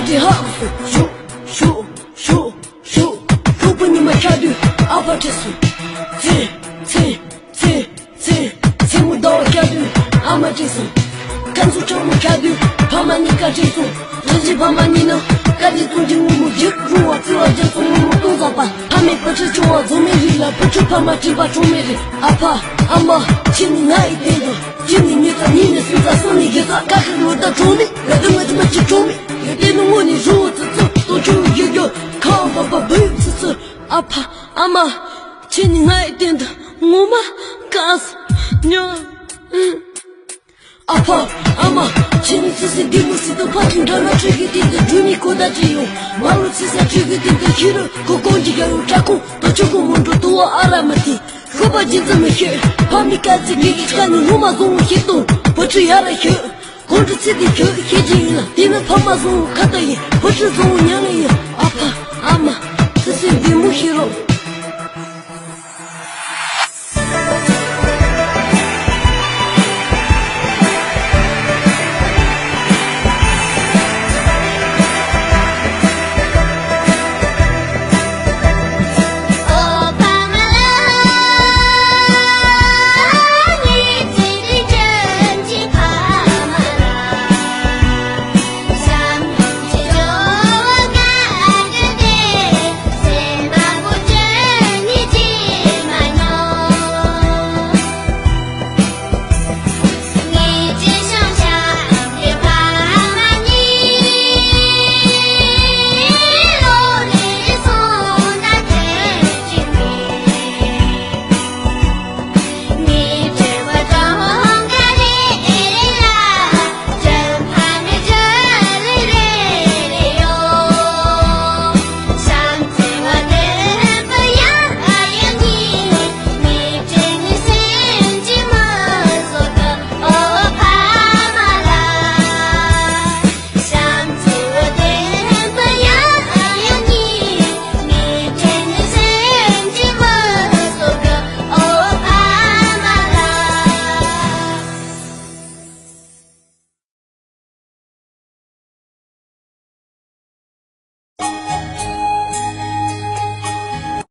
这好数数不你们看的阿爸这数切我到看的阿妈这数看出这么看的怕嘛你看这数自己怕嘛你呢赶紧从今我们就如我自我就从我们工作吧他们不是就我做没人了不是怕嘛只把做没人阿爸阿妈请你爱一点的请你在你的身上送你一个看看我的主力让他们怎么去主力有点弄我你如此都就有靠爸爸不是阿爸阿妈请你爱一点的我妈告诉娘阿爸阿妈请你仔细听我说的话听到了这个点的祝你过得自由马路之下这个点的去了可公鸡要有扎工到这个梦中多阿拉么的可把金子没学怕你干自己看你我妈从我行动不吃下来学控制自己学黑金了你们怕嘛从我看到也不是从我娘了也阿爸